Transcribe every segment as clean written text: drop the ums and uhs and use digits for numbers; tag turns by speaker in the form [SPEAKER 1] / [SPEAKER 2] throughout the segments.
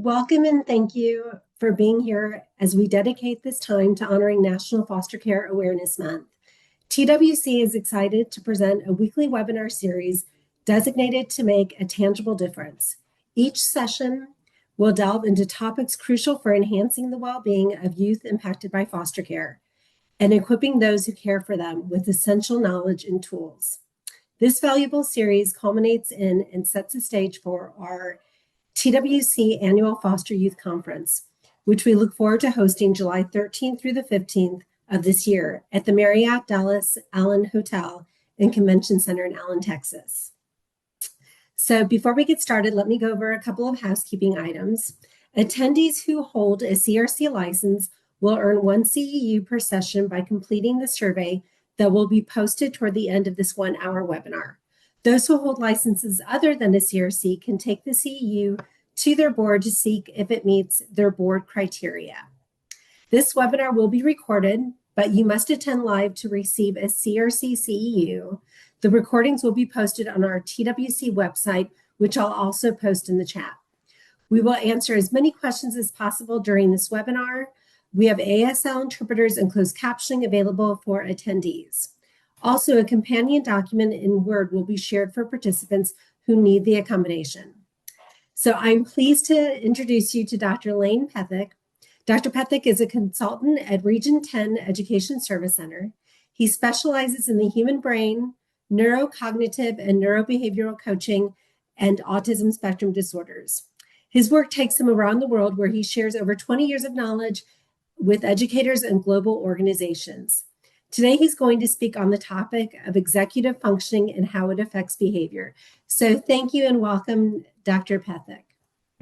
[SPEAKER 1] Welcome and thank you for being here as we dedicate this time to honoring National Foster Care Awareness Month. TWC is excited to present a weekly webinar series designated to make a tangible difference. Each session will delve into topics crucial for enhancing the well-being of youth impacted by foster care and equipping those who care for them with essential knowledge and tools. This valuable series culminates in and sets the stage for our TWC Annual Foster Youth Conference, which we look forward to hosting July 13th through the 15th of this year at the Marriott Dallas Allen Hotel and Convention Center in Allen, Texas. So before we get started, let me go over a couple of housekeeping items. Attendees who hold a CRC license will earn 1 CEU per session by completing the survey that will be posted toward the end of this 1-hour webinar. Those who hold licenses other than a CRC can take the CEU to their board to seek if it meets their board criteria. This webinar will be recorded, but you must attend live to receive a CRC CEU. The recordings will be posted on our TWC website, which I'll also post in the chat. We will answer as many questions as possible during this webinar. We have ASL interpreters and closed captioning available for attendees. Also, a companion document in Word will be shared for participants who need the accommodation. So I'm pleased to introduce you to Dr. Layne Pethick. Dr. Pethick is a consultant at Region 10 Education Service Center. He specializes in the human brain, neurocognitive and neurobehavioral coaching, and autism spectrum disorders. His work takes him around the world where he shares over 20 years of knowledge with educators and global organizations. Today, he's going to speak on the topic of executive functioning and how it affects behavior. So thank you and welcome, Dr. Pethick.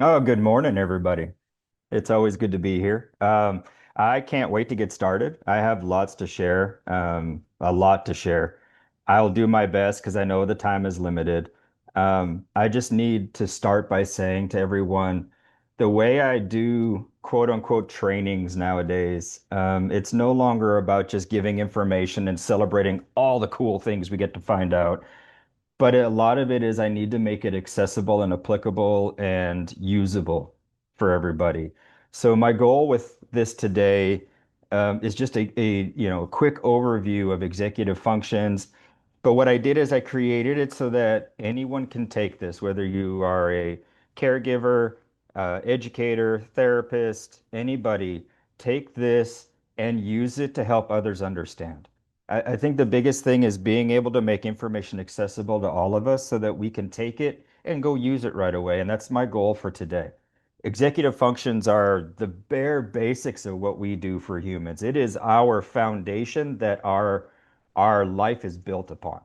[SPEAKER 2] Oh, good morning, everybody. It's always good to be here. I can't wait to get started. I have lots to share, a lot to share. I'll do my best because I know the time is limited. I just need to start by saying to everyone, the way I do quote unquote trainings nowadays, it's no longer about just giving information and celebrating all the cool things we get to find out. But a lot of it is I need to make it accessible and applicable and usable for everybody. So my goal with this today is just a quick overview of executive functions. But what I did is I created it so that anyone can take this, whether you are a caregiver, educator, therapist, anybody, take this and use it to help others understand. I think the biggest thing is being able to make information accessible to all of us so that we can take it and go use it right away. And that's my goal for today. Executive functions are the bare basics of what we do for humans. It is our foundation that our life is built upon.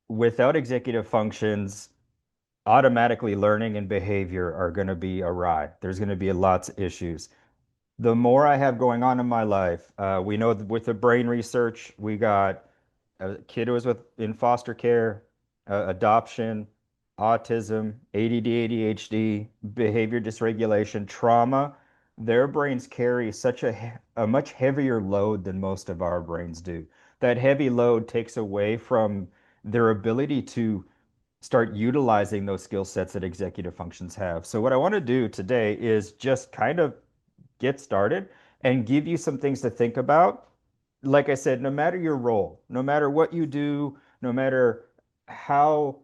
[SPEAKER 2] Without executive functions, automatically learning and behavior are going to be awry. There's going to be lots of issues. The more I have going on in my life, we know that with the brain research, we got a kid who was in foster care, adoption, autism, ADD, ADHD, behavior dysregulation, trauma. Their brains carry such a much heavier load than most of our brains do. That heavy load takes away from their ability to start utilizing those skill sets that executive functions have. So what I want to do today is just kind of get started and give you some things to think about. Like I said, no matter your role, no matter what you do, no matter how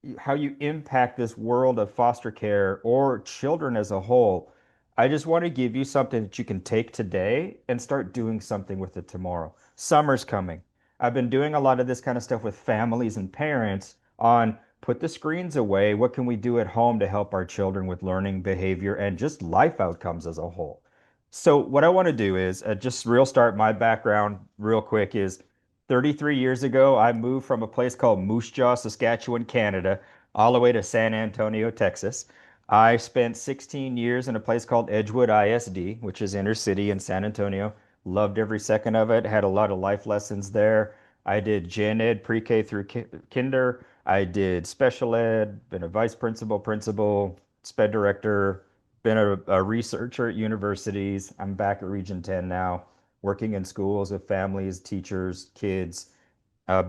[SPEAKER 2] you impact this world of foster care or children as a whole, I just want to give you something that you can take today and start doing something with it tomorrow. Summer's coming. I've been doing a lot of this kind of stuff with families and parents on put the screens away. What can we do at home to help our children with learning, behavior, and just life outcomes as a whole? So what I want to do is just real start my background real quick is 33 years ago, I moved from a place called Moose Jaw, Saskatchewan, Canada, all the way to San Antonio, Texas. I spent 16 years in a place called Edgewood ISD, which is inner city in San Antonio. Loved every second of it, had a lot of life lessons there. I did gen ed pre-K through kinder. I did special ed, been a vice principal, principal, sped director, been a researcher at universities. I'm back at Region 10 now, working in schools with families, teachers, kids,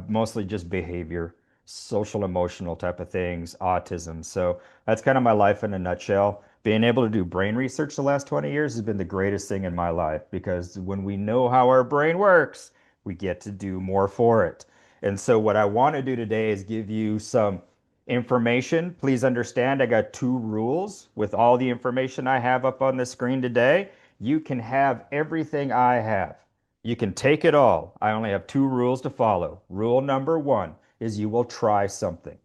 [SPEAKER 2] mostly just behavior, social emotional type of things, autism. So that's kind of my life in a nutshell. Being able to do brain research the last 20 years has been the greatest thing in my life because when we know how our brain works, we get to do more for it. And so, what I want to do today is give you some information. Please understand, I got two rules with all the information I have up on the screen today. You can have everything I have. You can take it all. I only have two rules to follow. Rule number one is you will try something.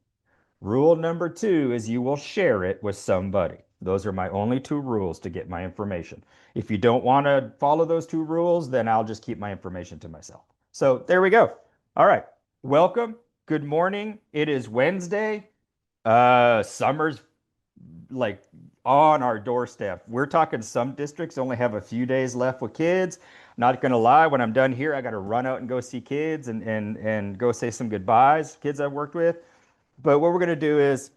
[SPEAKER 2] Rule number two is you will share it with somebody. Those are my only two rules to get my information. If you don't want to follow those two rules, then I'll just keep my information to myself. So there we go. All right. Welcome. Good morning. It is Wednesday. Summer's like on our doorstep. We're talking some districts only have a few days left with kids. Not gonna lie, when I'm done here, I gotta run out and go see kids and go say some goodbyes, kids I've worked with. But what we're going to do is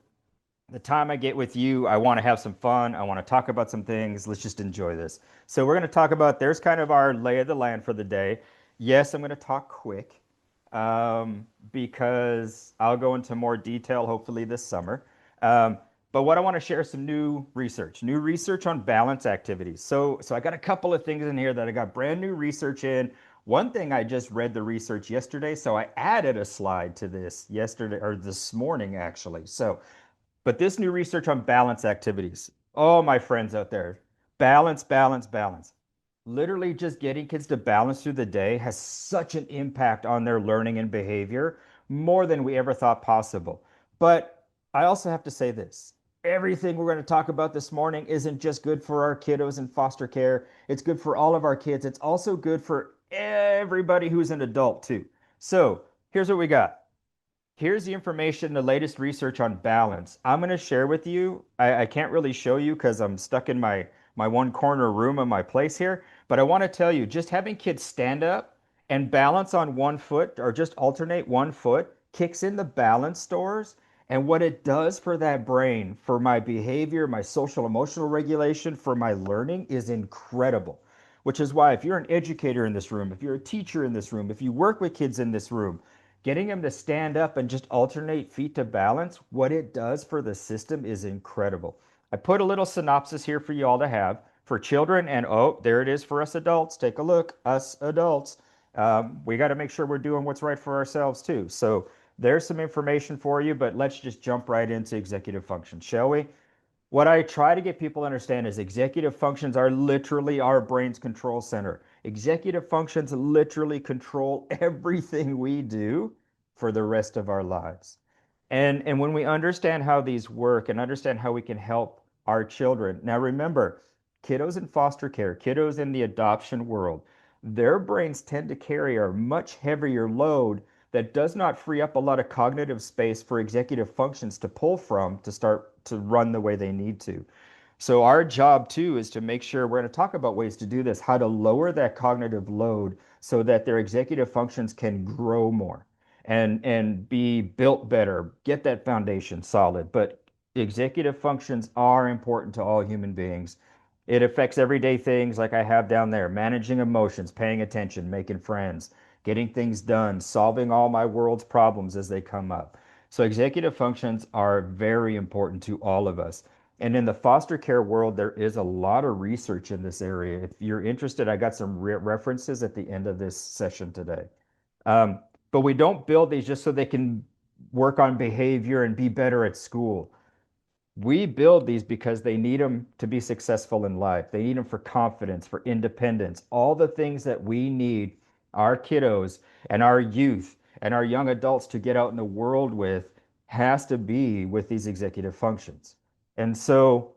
[SPEAKER 2] the time I get with you, I want to have some fun. I want to talk about some things. Let's just enjoy this. So we're going to talk about, there's kind of our lay of the land for the day. Yes, I'm going to talk quick because I'll go into more detail hopefully this summer. Um, but what I want to share is some new research on balance activities. So I got a couple of things in here that I got brand new research in. One thing I just read the research yesterday, so I added a slide to this yesterday or this morning actually. But this new research on balance activities, oh, my friends out there, balance, balance, balance. Literally just getting kids to balance through the day has such an impact on their learning and behavior, more than we ever thought possible. But I also have to say this. Everything we're going to talk about this morning isn't just good for our kiddos in foster care. It's good for all of our kids. It's also good for everybody who's an adult too. So here's what we got. Here's the information, the latest research on balance. I'm going to share with you. I can't really show you because I'm stuck in my one corner room of my place here. But I want to tell you, just having kids stand up and balance on one foot or just alternate one foot kicks in the balance stores. And what it does for that brain, for my behavior, my social emotional regulation, for my learning is incredible. Which is why if you're an educator in this room, if you're a teacher in this room, if you work with kids in this room, getting them to stand up and just alternate feet to balance, what it does for the system is incredible. I put a little synopsis here for you all to have for children, and oh, there it is for us adults. Take a look, us adults. We got to make sure we're doing what's right for ourselves too. So there's some information for you, but let's just jump right into executive function, shall we? What I try to get people to understand is executive functions are literally our brain's control center. Executive functions literally control everything we do for the rest of our lives. And when we understand how these work and understand how we can help our children. Now remember, kiddos in foster care, kiddos in the adoption world, their brains tend to carry a much heavier load that does not free up a lot of cognitive space for executive functions to pull from to start to run the way they need to. So our job too is to make sure we're going to talk about ways to do this, how to lower that cognitive load so that their executive functions can grow more and be built better, get that foundation solid. But executive functions are important to all human beings. It affects everyday things like I have down there, managing emotions, paying attention, making friends, getting things done, solving all my world's problems as they come up. So executive functions are very important to all of us. And in the foster care world, there is a lot of research in this area. If you're interested, I got some references at the end of this session today. Um, but we don't build these just so they can work on behavior and be better at school. We build these because they need them to be successful in life. They need them for confidence, for independence, all the things that we need our kiddos and our youth and our young adults to get out in the world with has to be with these executive functions. And so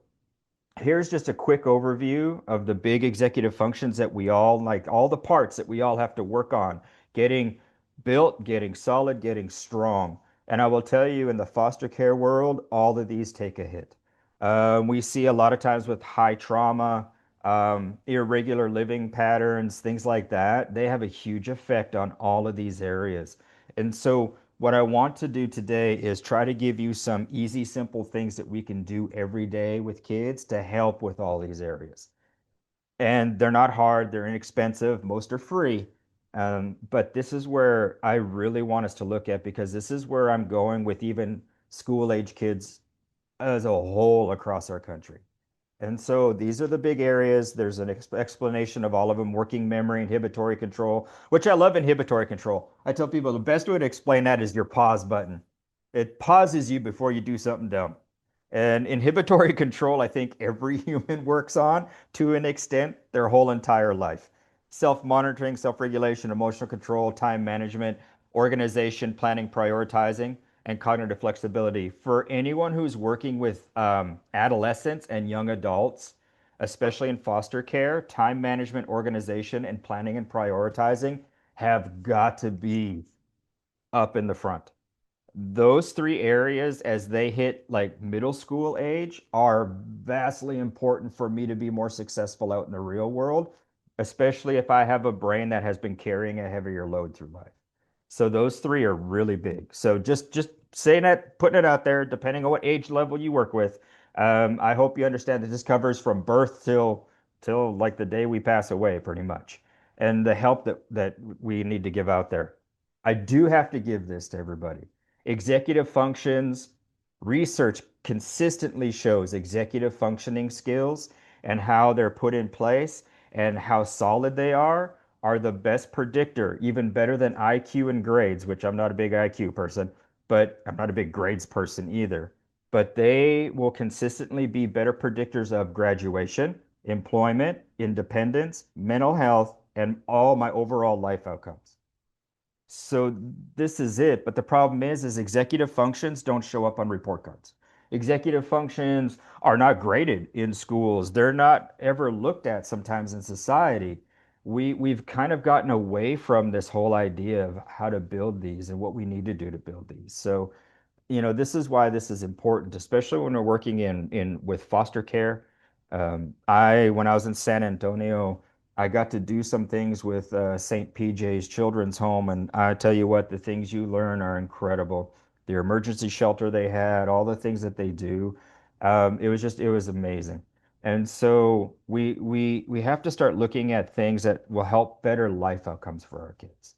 [SPEAKER 2] here's just a quick overview of the big executive functions that we all like, all the parts that we all have to work on getting built, getting solid, getting strong. And I will tell you, in the foster care world, all of these take a hit. We see a lot of times with high trauma, irregular living patterns, things like that. They have a huge effect on all of these areas. And so, what I want to do today is try to give you some easy, simple things that we can do every day with kids to help with all these areas. And they're not hard, they're inexpensive, most are free. But this is where I really want us to look at because this is where I'm going with even school age kids as a whole across our country. And so these are the big areas. There's an explanation of all of them: working memory, inhibitory control, which I love inhibitory control. I tell people the best way to explain that is your pause button. It pauses you before you do something dumb. And inhibitory control, I think every human works on to an extent their whole entire life. Self-monitoring, self-regulation, emotional control, time management, organization, planning, prioritizing, and cognitive flexibility. For anyone who's working with adolescents and young adults, especially in foster care, time management, organization, and planning and prioritizing have got to be up in the front. Those three areas, as they hit like middle school age, are vastly important for me to be more successful out in the real world, especially if I have a brain that has been carrying a heavier load through life. So those three are really big. So just saying that, putting it out there, depending on what age level you work with. I hope you understand that this covers from birth till like the day we pass away, pretty much, and the help that we need to give out there. I do have to give this to everybody. Executive functions, research consistently shows executive functioning skills and how they're put in place and how solid they are the best predictor, even better than IQ and grades, which I'm not a big IQ person, but I'm not a big grades person either. But they will consistently be better predictors of graduation, employment, independence, mental health, and all my overall life outcomes. So this is it. But the problem is executive functions don't show up on report cards. Executive functions are not graded in schools. They're not ever looked at sometimes in society. We've kind of gotten away from this whole idea of how to build these and what we need to do to build these. So this is why this is important, especially when we're working in with foster care. When I was in San Antonio, I got to do some things with St. PJ's Children's Home, and I tell you what, the things you learn are incredible. The emergency shelter they had, all the things that they do, it was amazing. And so we have to start looking at things that will help better life outcomes for our kids.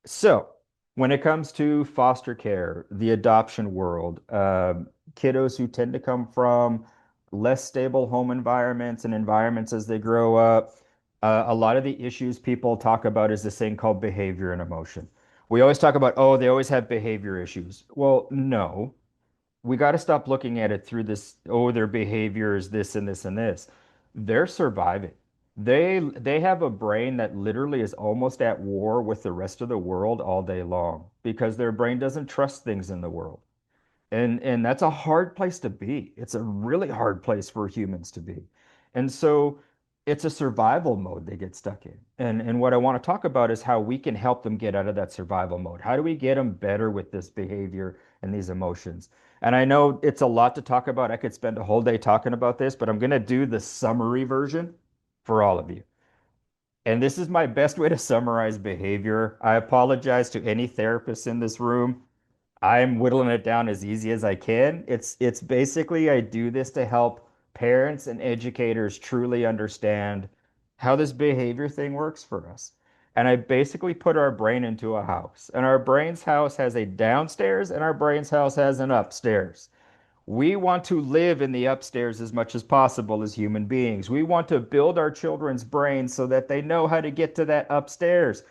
[SPEAKER 2] So, when it comes to foster care, the adoption world, kiddos who tend to come from less stable home environments and environments as they grow up, a lot of the issues people talk about is this thing called behavior and emotion. We always talk about, oh, they always have behavior issues. Well, no, we got to stop looking at it through this, oh, their behavior is this and this and this. They're surviving. They have a brain that literally is almost at war with the rest of the world all day long because their brain doesn't trust things in the world. And that's a hard place to be. It's a really hard place for humans to be. And so it's a survival mode they get stuck in. And what I want to talk about is how we can help them get out of that survival mode. How do we get them better with this behavior and these emotions? And I know it's a lot to talk about. I could spend a whole day talking about this, but I'm going to do the summary version for all of you. And this is my best way to summarize behavior. I apologize to any therapists in this room. I'm whittling it down as easy as I can. It's basically I do this to help parents and educators truly understand how this behavior thing works for us. And I basically put our brain into a house. And our brain's house has a downstairs and our brain's house has an upstairs. We want to live in the upstairs as much as possible as human beings. We want to build our children's brains so that they know how to get to that upstairs.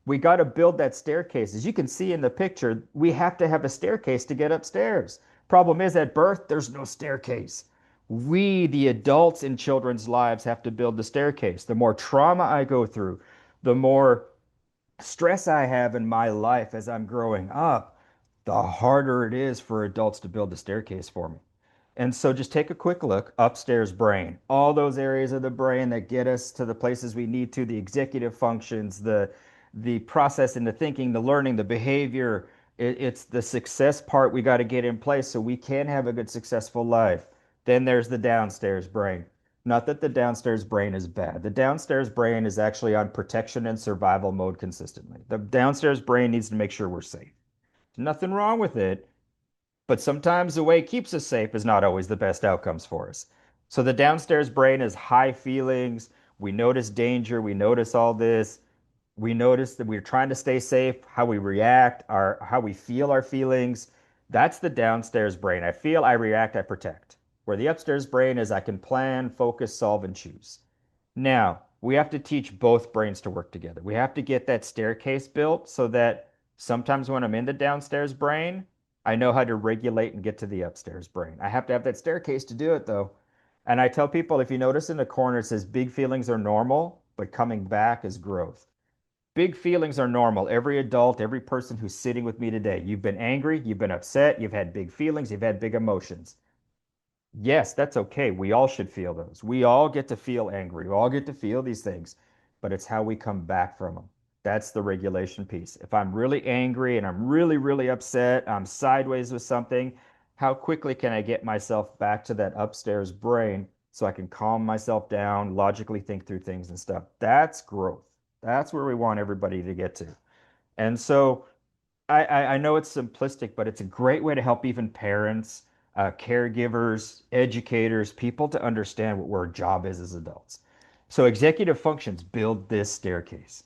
[SPEAKER 2] We got to build that staircase. As you can see in the picture, we have to have a staircase to get upstairs. Problem is, at birth, there's no staircase. We, the adults in children's lives, have to build the staircase. The more trauma I go through, the more stress I have in my life as I'm growing up, the harder it is for adults to build the staircase for me. And so just take a quick look, upstairs brain, all those areas of the brain that get us to the places we need to, the executive functions, the process and the thinking, the learning, the behavior. It's the success part we got to get in place so we can have a good, successful life. Then there's the downstairs brain. Not that the downstairs brain is bad. The downstairs brain is actually on protection and survival mode consistently. The downstairs brain needs to make sure we're safe. Nothing wrong with it, but sometimes the way it keeps us safe is not always the best outcomes for us. So the downstairs brain is high feelings. We notice danger. We notice all this. We notice that we're trying to stay safe, how we react, how we feel our feelings. That's the downstairs brain. I feel, I react, I protect. where the upstairs brain is I can plan, focus, solve, and choose. Now, we have to teach both brains to work together. We have to get that staircase built so that sometimes when I'm in the downstairs brain, I know how to regulate and get to the upstairs brain. I have to have that staircase to do it though. And I tell people if you notice in the corner, it says big feelings are normal, but coming back is growth. Big feelings are normal. Every adult, every person who's sitting with me today, you've been angry, you've been upset, you've had big feelings, you've had big emotions. Yes, that's okay. We all should feel those. We all get to feel angry. We all get to feel these things, but it's how we come back from them. That's the regulation piece. If I'm really angry and I'm really, really upset, I'm sideways with something, how quickly can I get myself back to that upstairs brain so I can calm myself down, logically think through things and stuff? That's growth. That's where we want everybody to get to. And so, I know it's simplistic, but it's a great way to help even parents, caregivers, educators, people to understand what our job is as adults. So executive functions build this staircase.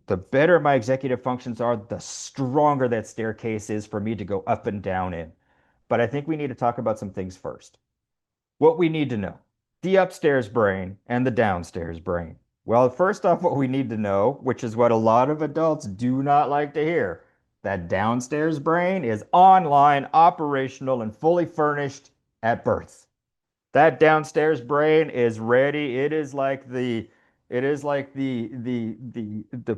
[SPEAKER 2] The better my executive functions are, the stronger that staircase is for me to go up and down in. But I think we need to talk about some things first. What we need to know, the upstairs brain and the downstairs brain. Well, first off, what we need to know, which is what a lot of adults do not like to hear, that downstairs brain is online, operational, and fully furnished at birth. That downstairs brain is ready. It is like the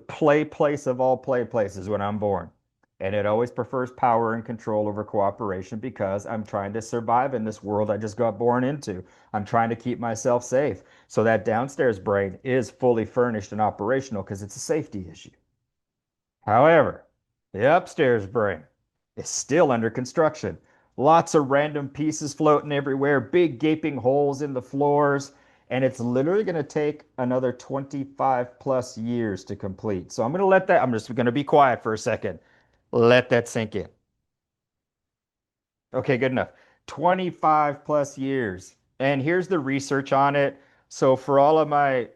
[SPEAKER 2] play place of all play places when I'm born. And it always prefers power and control over cooperation because I'm trying to survive in this world I just got born into. I'm trying to keep myself safe. So that downstairs brain is fully furnished and operational because it's a safety issue. However, the upstairs brain is still under construction. Lots of random pieces floating everywhere, big gaping holes in the floors, and it's literally going to take another 25 plus years to complete. So I'm just going to be quiet for a second. Let that sink in. Okay, good enough. 25 plus years. And here's the research on it. So for all of my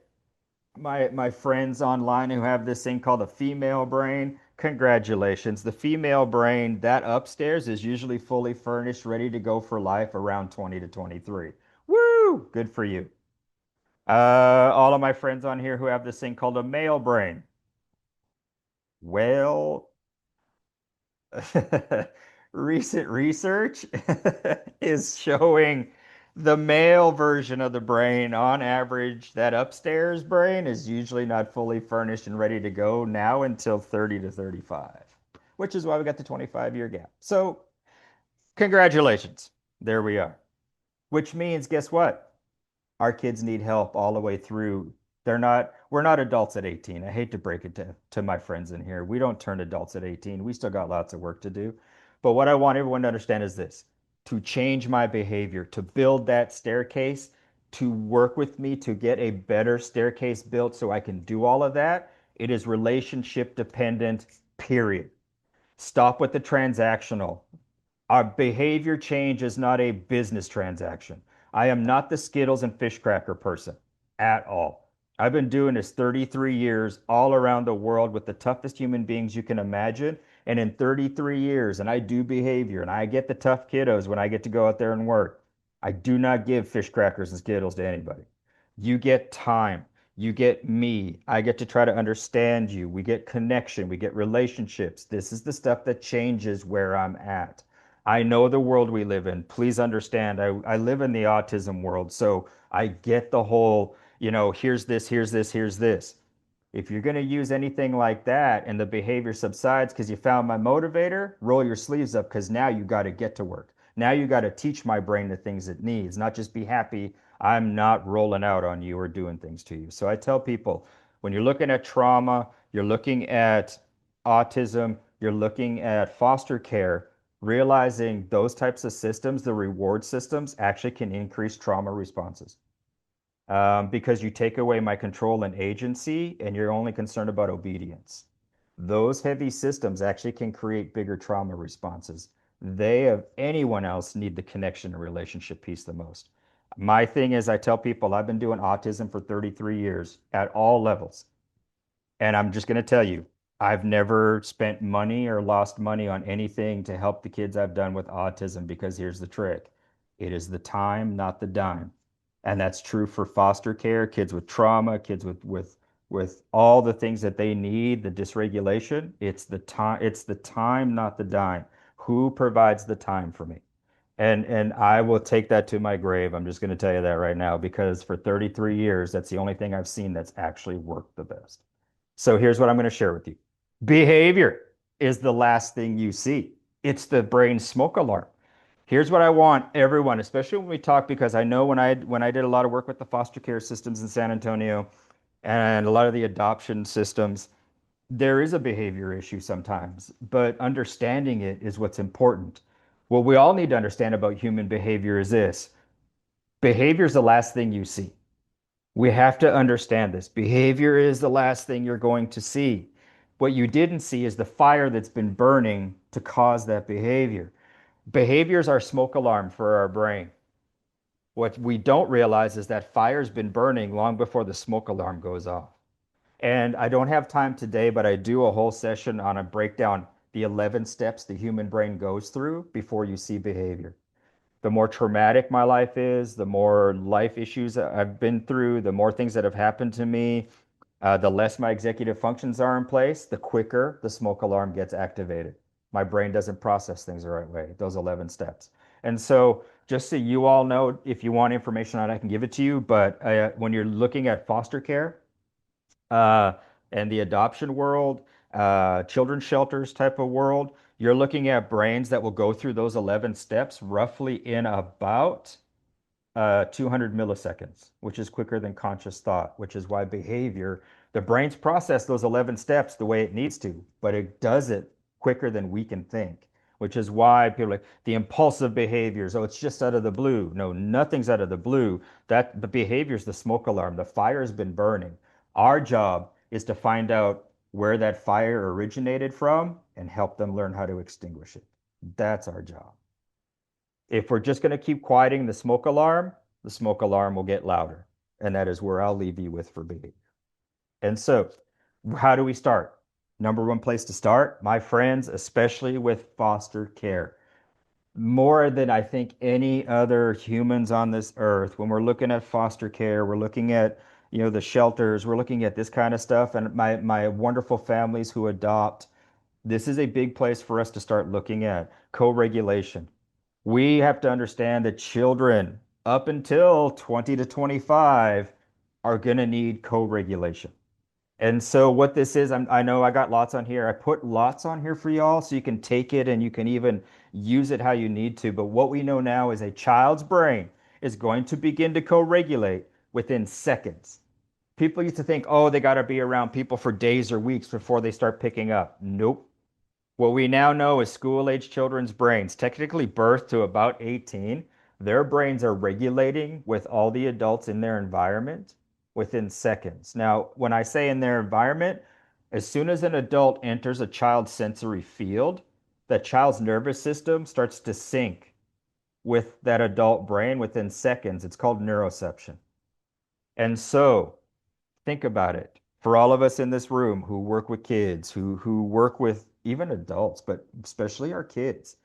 [SPEAKER 2] friends online who have this thing called a female brain, congratulations. The female brain, that upstairs is usually fully furnished, ready to go for life around 20 to 23. Woo! Good for you. All of my friends on here who have this thing called a male brain. Well, recent research is showing the male version of the brain, on average, that upstairs brain is usually not fully furnished and ready to go now until 30 to 35, which is why we got the 25-year gap. So, congratulations. There we are. Which means, guess what? Our kids need help all the way through. We're not adults at 18. I hate to break it to my friends in here. We don't turn adults at 18. We still got lots of work to do. But what I want everyone to understand is this, to change my behavior, to build that staircase, to work with me to get a better staircase built so I can do all of that. It is relationship dependent, period. Stop with the transactional. Our behavior change is not a business transaction. I am not the Skittles and fish cracker person at all. I've been doing this 33 years all around the world with the toughest human beings you can imagine. And in 33 years, and I do behavior, and I get the tough kiddos when I get to go out there and work. I do not give fish crackers and Skittles to anybody. You get time. You get me. I get to try to understand you. We get connection. We get relationships. This is the stuff that changes where I'm at. I know the world we live in. Please understand, I live in the autism world, so I get the whole, here's this, here's this, here's this. If you're going to use anything like that and the behavior subsides because you found my motivator, roll your sleeves up because now you got to get to work. Now you got to teach my brain the things it needs, not just be happy I'm not rolling out on you or doing things to you. So I tell people when you're looking at trauma, you're looking at autism, you're looking at foster care, realizing those types of systems, the reward systems, actually can increase trauma responses because you take away my control and agency, and you're only concerned about obedience. Those heavy systems actually can create bigger trauma responses. They, of anyone else, need the connection and relationship piece the most. My thing is, I tell people I've been doing autism for 33 years at all levels. And I'm just going to tell you, I've never spent money or lost money on anything to help the kids I've done with autism because here's the trick. It is the time, not the dime. And that's true for foster care, kids with trauma, kids with all the things that they need, the dysregulation. It's the time, not the dime. Who provides the time for me? And I will take that to my grave. I'm just going to tell you that right now because for 33 years, that's the only thing I've seen that's actually worked the best. So here's what I'm going to share with you. Behavior is the last thing you see. It's the brain smoke alarm. Here's what I want everyone, especially when we talk, because I know when I did a lot of work with the foster care systems in San Antonio and a lot of the adoption systems, there is a behavior issue sometimes, but understanding it is what's important. What we all need to understand about human behavior is this. Behavior is the last thing you see. We have to understand this. Behavior is the last thing you're going to see. What you didn't see is the fire that's been burning to cause that behavior. Behavior is our smoke alarm for our brain. What we don't realize is that fire's been burning long before the smoke alarm goes off. And I don't have time today, but I do a whole session on a breakdown, the 11 steps the human brain goes through before you see behavior. The more traumatic my life is, the more life issues I've been through, the more things that have happened to me, the less my executive functions are in place, the quicker the smoke alarm gets activated. My brain doesn't process things the right way, those 11 steps. And so, just so you all know, if you want information on it, I can give it to you. But when you're looking at foster care, uh, and the adoption world, children's shelters type of world, you're looking at brains that will go through those 11 steps roughly in about 200 milliseconds, which is quicker than conscious thought, which is why behavior, the brain's process those 11 steps the way it needs to, but it does it quicker than we can think, which is why people are like the impulsive behaviors. Oh, it's just out of the blue. No, nothing's out of the blue. That the behavior is the smoke alarm. The fire has been burning. Our job is to find out where that fire originated from and help them learn how to extinguish it. That's our job. If we're just going to keep quieting the smoke alarm will get louder. And that is where I'll leave you with for behavior. And so, how do we start? Number one place to start, my friends, especially with foster care. More than I think any other humans on this earth, when we're looking at foster care, we're looking at, the shelters, we're looking at this kind of stuff, and my wonderful families who adopt, this is a big place for us to start looking at co-regulation. We have to understand that children up until 20 to 25 are going to need co-regulation. And so what this is, I know I got lots on here. I put lots on here for y'all so you can take it and you can even use it how you need to. But what we know now is a child's brain is going to begin to co-regulate within seconds. People used to think, oh, they got to be around people for days or weeks before they start picking up. Nope. What we now know is school-age children's brains, technically birth to about 18, their brains are regulating with all the adults in their environment within seconds. Now, when I say in their environment, as soon as an adult enters a child's sensory field, that child's nervous system starts to sync with that adult brain within seconds. It's called neuroception. And so, think about it. For all of us in this room who work with kids, who work with even adults, but especially our kids,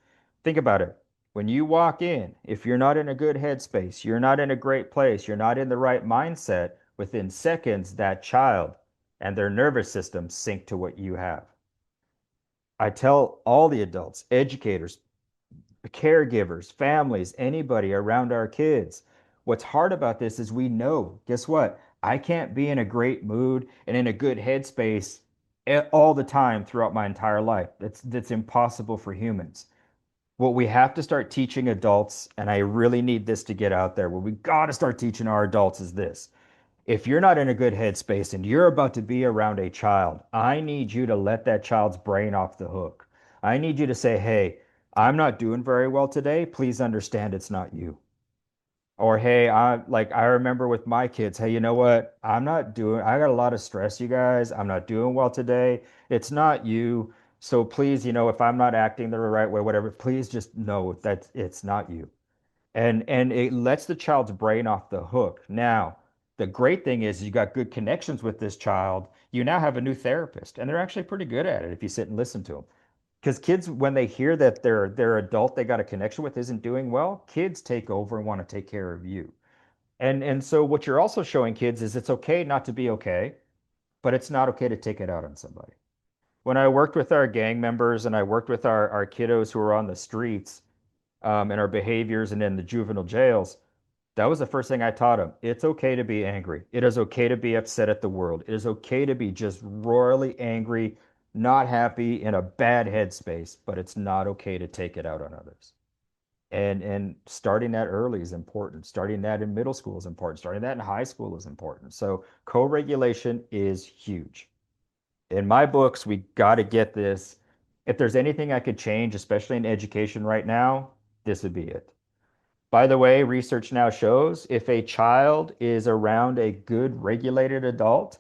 [SPEAKER 2] think about it. When you walk in, if you're not in a good headspace, you're not in a great place, you're not in the right mindset, within seconds, that child and their nervous system sync to what you have. I tell all the adults, educators, caregivers, families, anybody around our kids. What's hard about this is we know, guess what? I can't be in a great mood and in a good headspace all the time throughout my entire life. That's impossible for humans. What we have to start teaching adults, and I really need this to get out there, what we got to start teaching our adults is this. If you're not in a good headspace and you're about to be around a child, I need you to let that child's brain off the hook. I need you to say, hey, I'm not doing very well today. Please understand it's not you. Or, hey, I remember with my kids, hey, you know what? I got a lot of stress, you guys. I'm not doing well today. It's not you. So please, if I'm not acting the right way, whatever, please just know that it's not you. And it lets the child's brain off the hook. Now, the great thing is you got good connections with this child. You now have a new therapist, and they're actually pretty good at it if you sit and listen to them. Because kids, when they hear that their adult they got a connection with isn't doing well, kids take over and want to take care of you. And so what you're also showing kids is it's okay not to be okay, but it's not okay to take it out on somebody. When I worked with our gang members and I worked with our kiddos who were on the streets, and our behaviors and in the juvenile jails, that was the first thing I taught them. It's okay to be angry. It is okay to be upset at the world. It is okay to be just royally angry, not happy, in a bad headspace, but it's not okay to take it out on others. And starting that early is important. Starting that in middle school is important. Starting that in high school is important. So co-regulation is huge. In my books, we got to get this. If there's anything I could change, especially in education right now, this would be it. By the way, research now shows if a child is around a good regulated adult,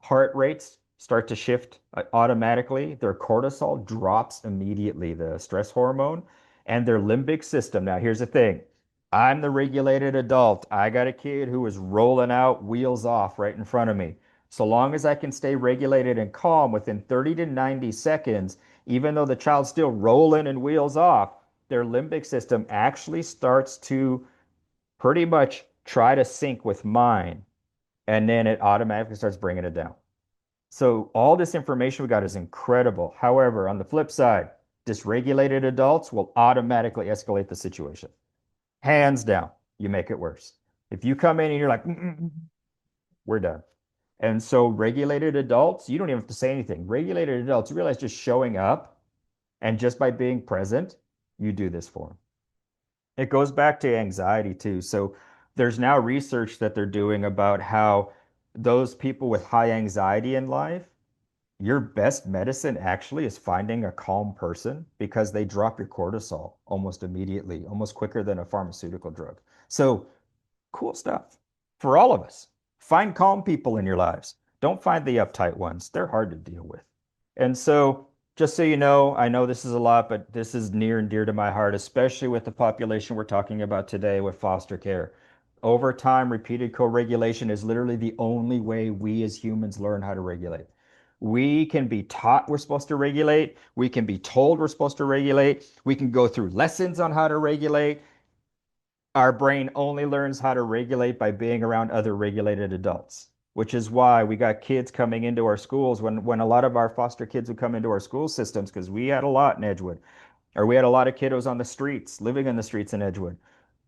[SPEAKER 2] heart rates start to shift automatically. Their cortisol drops immediately, the stress hormone, and their limbic system. Now, here's the thing. I'm the regulated adult. I got a kid who is rolling out wheels off right in front of me. So long as I can stay regulated and calm within 30 to 90 seconds, even though the child's still rolling and wheels off, their limbic system actually starts to pretty much try to sync with mine, and then it automatically starts bringing it down. So all this information we got is incredible. However, on the flip side, dysregulated adults will automatically escalate the situation. Hands down, you make it worse. If you come in and you're like, we're done. And so regulated adults, you don't even have to say anything. Regulated adults, you realize just showing up and just by being present, you do this for them. It goes back to anxiety too. So there's now research that they're doing about how those people with high anxiety in life, your best medicine actually is finding a calm person because they drop your cortisol almost immediately, almost quicker than a pharmaceutical drug. So cool stuff for all of us. Find calm people in your lives. Don't find the uptight ones. They're hard to deal with. And so, just so you know, I know this is a lot, but this is near and dear to my heart, especially with the population we're talking about today with foster care. Over time, repeated co-regulation is literally the only way we as humans learn how to regulate. We can be taught we're supposed to regulate. We can be told we're supposed to regulate. We can go through lessons on how to regulate. Our brain only learns how to regulate by being around other regulated adults, which is why we got kids coming into our schools when a lot of our foster kids would come into our school systems, because we had a lot in Edgewood, or we had a lot of kiddos on the streets, living in the streets in Edgewood.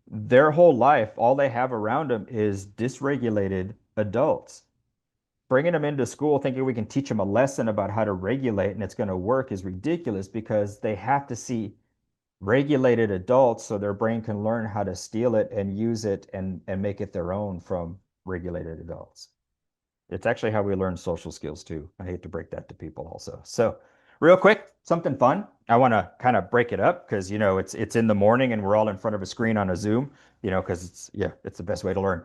[SPEAKER 2] Their whole life, all they have around them is dysregulated adults. Bringing them into school thinking we can teach them a lesson about how to regulate and it's going to work is ridiculous because they have to see regulated adults so their brain can learn how to steal it and use it and make it their own from regulated adults. It's actually how we learn social skills too. I hate to break that to people also. So, real quick, something fun. I want to kind of break it up because it's in the morning and we're all in front of a screen on a Zoom, because it's the best way to learn.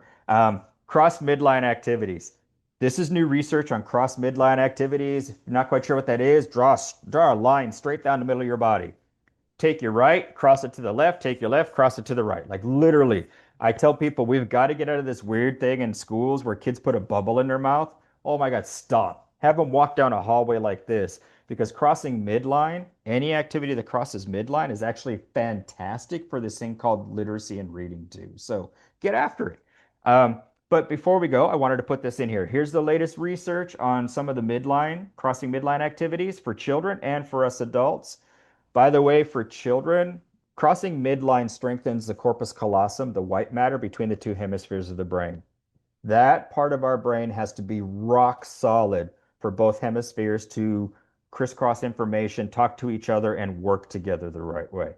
[SPEAKER 2] Cross midline activities. This is new research on cross midline activities. If you're not quite sure what that is, draw a line straight down the middle of your body. Take your right, cross it to the left, take your left, cross it to the right. Like literally, I tell people we've got to get out of this weird thing in schools where kids put a bubble in their mouth. Oh my God, stop. Have them walk down a hallway like this because crossing midline, any activity that crosses midline is actually fantastic for this thing called literacy and reading too. So get after it. But before we go, I wanted to put this in here. Here's the latest research on some of the crossing midline activities for children and for us adults. By the way, for children, crossing midline strengthens the corpus callosum, the white matter between the two hemispheres of the brain. That part of our brain has to be rock solid for both hemispheres to crisscross information, talk to each other, and work together the right way.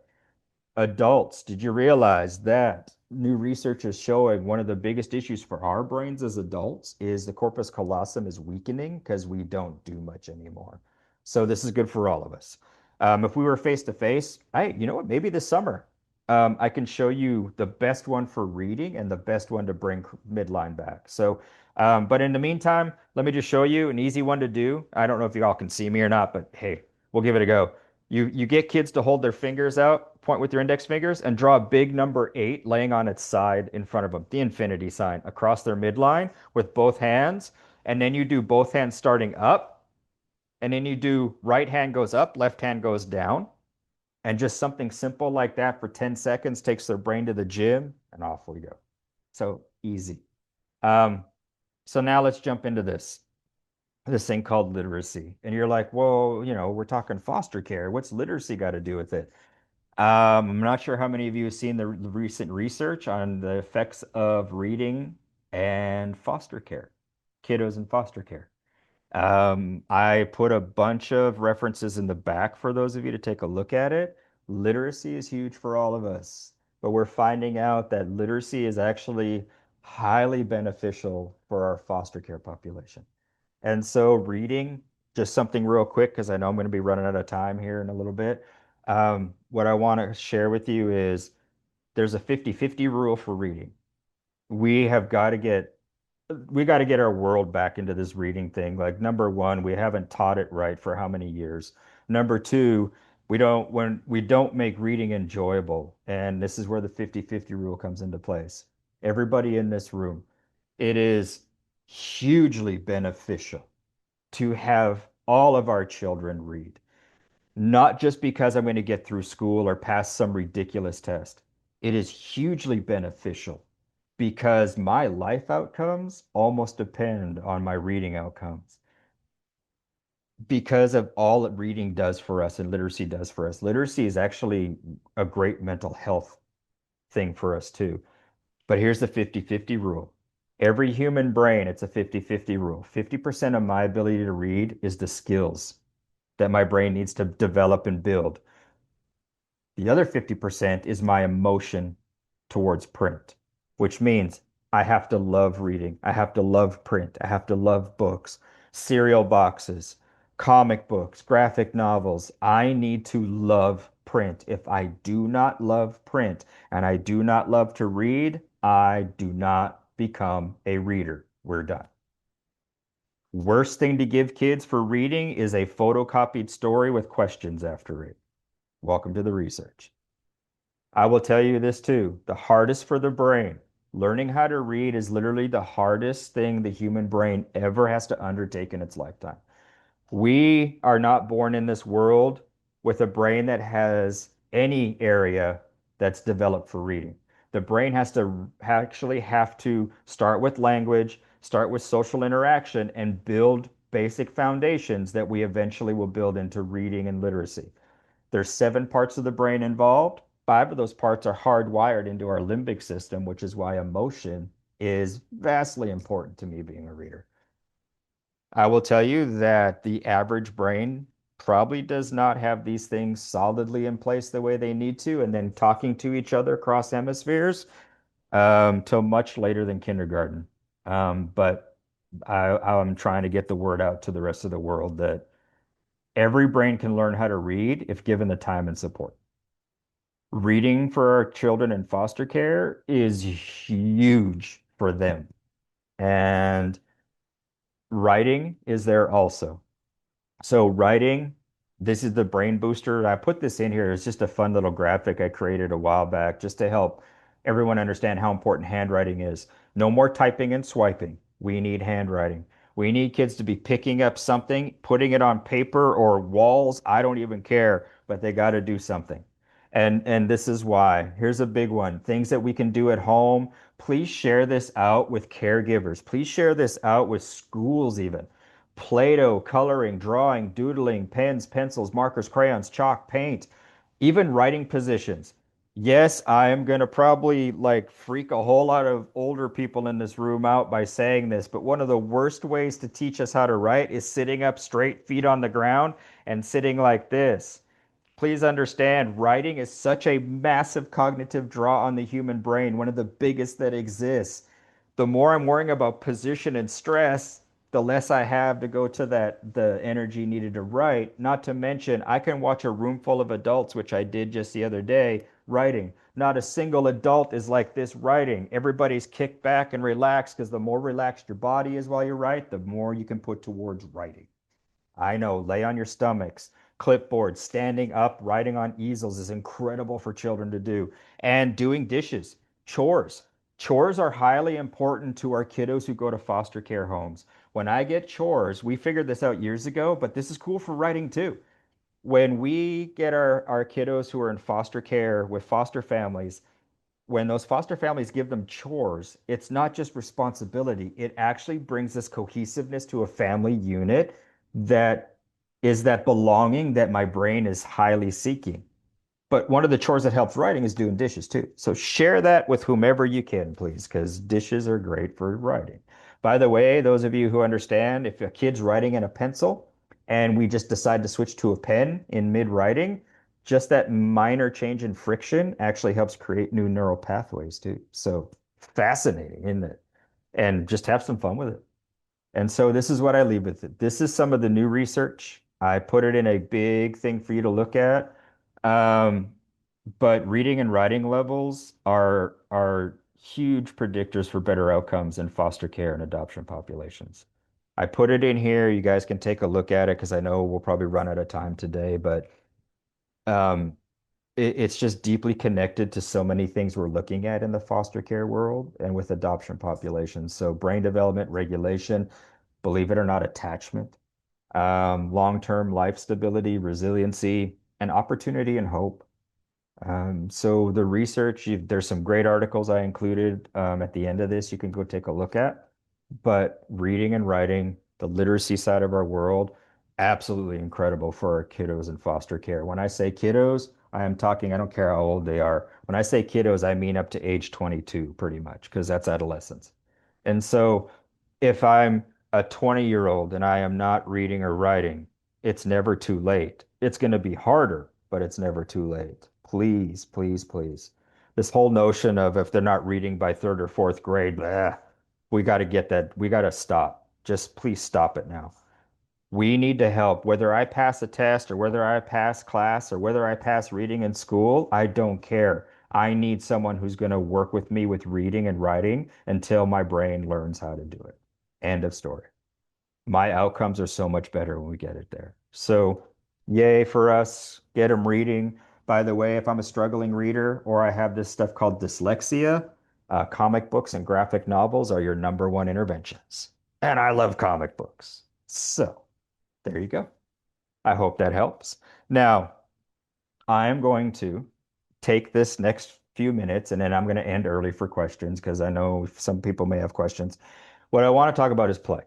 [SPEAKER 2] Adults, did you realize that new research is showing one of the biggest issues for our brains as adults is the corpus callosum is weakening because we don't do much anymore. So this is good for all of us. If we were face to face, you know what? Maybe this summer, I can show you the best one for reading and the best one to bring midline back. So, but in the meantime, let me just show you an easy one to do. I don't know if you all can see me or not, but hey, we'll give it a go. You get kids to hold their fingers out, point with your index fingers, and draw a big number 8 laying on its side in front of them, the infinity sign, across their midline with both hands. And then you do both hands starting up And then you do right hand goes up, left hand goes down. And just something simple like that for 10 seconds takes their brain to the gym and off we go. So easy. Um, so now let's jump into this thing called literacy. And you're like, well, we're talking foster care. What's literacy got to do with it? I'm not sure how many of you have seen the recent research on the effects of reading and foster care, kiddos in foster care. I put a bunch of references in the back for those of you to take a look at it. Literacy is huge for all of us, but we're finding out that literacy is actually highly beneficial for our foster care population. And so reading, just something real quick, because I know I'm going to be running out of time here in a little bit. What I want to share with you is there's a 50-50 rule for reading. We have got to get we got to get our world back into this reading thing. Like number one, we haven't taught it right for how many years. Number two, we don't make reading enjoyable. And this is where the 50-50 rule comes into place. Everybody in this room, it is hugely beneficial to have all of our children read, not just because I'm going to get through school or pass some ridiculous test. It is hugely beneficial because my life outcomes almost depend on my reading outcomes because of all that reading does for us and literacy does for us. Literacy is actually a great mental health thing for us too. But here's the 50-50 rule. Every human brain, it's a 50-50 rule. 50% of my ability to read is the skills that my brain needs to develop and build. The other 50% is my emotion towards print, which means I have to love reading. I have to love print. I have to love books, cereal boxes, comic books, graphic novels. I need to love print. If I do not love print and I do not love to read, I do not become a reader. We're done. Worst thing to give kids for reading is a photocopied story with questions after it. Welcome to the research. I will tell you this too. The hardest for the brain, learning how to read is literally the hardest thing the human brain ever has to undertake in its lifetime. We are not born in this world with a brain that has any area that's developed for reading. The brain has to actually have to start with language, start with social interaction, and build basic foundations that we eventually will build into reading and literacy. There's 7 parts of the brain involved. 5 of those parts are hardwired into our limbic system, which is why emotion is vastly important to me being a reader. I will tell you that the average brain probably does not have these things solidly in place the way they need to, and then talking to each other across hemispheres till much later than kindergarten. But I'm trying to get the word out to the rest of the world that every brain can learn how to read if given the time and support. Reading for our children in foster care is huge for them. And writing is there also. So writing, this is the brain booster. I put this in here. It's just a fun little graphic I created a while back just to help everyone understand how important handwriting is. No more typing and swiping. We need handwriting. We need kids to be picking up something, putting it on paper or walls. I don't even care, but they got to do something. And this is why. Here's a big one. Things that we can do at home. Please share this out with caregivers. Please share this out with schools even. Play-Doh, coloring, drawing, doodling, pens, pencils, markers, crayons, chalk, paint, even writing positions. Yes, I am going to probably like freak a whole lot of older people in this room out by saying this, but one of the worst ways to teach us how to write is sitting up straight, feet on the ground, and sitting like this. Please understand, writing is such a massive cognitive draw on the human brain, one of the biggest that exists. The more I'm worrying about position and stress, the less I have to go to the energy needed to write. Not to mention, I can watch a room full of adults, which I did just the other day, writing. Not a single adult is like this writing. Everybody's kicked back and relaxed because the more relaxed your body is while you write, the more you can put towards writing. I know, lay on your stomachs, clipboard, standing up, writing on easels is incredible for children to do. And doing dishes, chores. Chores are highly important to our kiddos who go to foster care homes. When I get chores, we figured this out years ago, but this is cool for writing too. When we get our kiddos who are in foster care with foster families, when those foster families give them chores, it's not just responsibility. It actually brings this cohesiveness to a family unit that is that belonging that my brain is highly seeking. But one of the chores that helps writing is doing dishes too. So share that with whomever you can, please, because dishes are great for writing. By the way, those of you who understand, if a kid's writing in a pencil and we just decide to switch to a pen in mid-writing, just that minor change in friction actually helps create new neural pathways too. So fascinating, isn't it? And just have some fun with it. And so this is what I leave with it. This is some of the new research. I put it in a big thing for you to look at. Um, but reading and writing levels are huge predictors for better outcomes in foster care and adoption populations. I put it in here. You guys can take a look at it because I know we'll probably run out of time today, but um, it's just deeply connected to so many things we're looking at in the foster care world and with adoption populations. So brain development, regulation, believe it or not, attachment, long-term life stability, resiliency, and opportunity and hope. So the research, there's some great articles I included at the end of this you can go take a look at. But reading and writing, the literacy side of our world, absolutely incredible for our kiddos in foster care. When I say kiddos, I am talking, I don't care how old they are. When I say kiddos, I mean up to age 22, pretty much, because that's adolescence. And so if I'm a 20-year-old and I am not reading or writing, it's never too late. It's going to be harder, but it's never too late. Please, please, please. This whole notion of if they're not reading by third or fourth grade, blah, we got to get that. We got to stop. Just please stop it now. We need to help. Whether I pass a test or whether I pass class or whether I pass reading in school, I don't care. I need someone who's going to work with me with reading and writing until my brain learns how to do it. End of story. My outcomes are so much better when we get it there. So, yay for us. Get them reading. By the way, if I'm a struggling reader or I have this stuff called dyslexia, comic books and graphic novels are your number one interventions. And I love comic books. So, there you go. I hope that helps. Now, I am going to take this next few minutes and then I'm going to end early for questions because I know some people may have questions. What I want to talk about is play.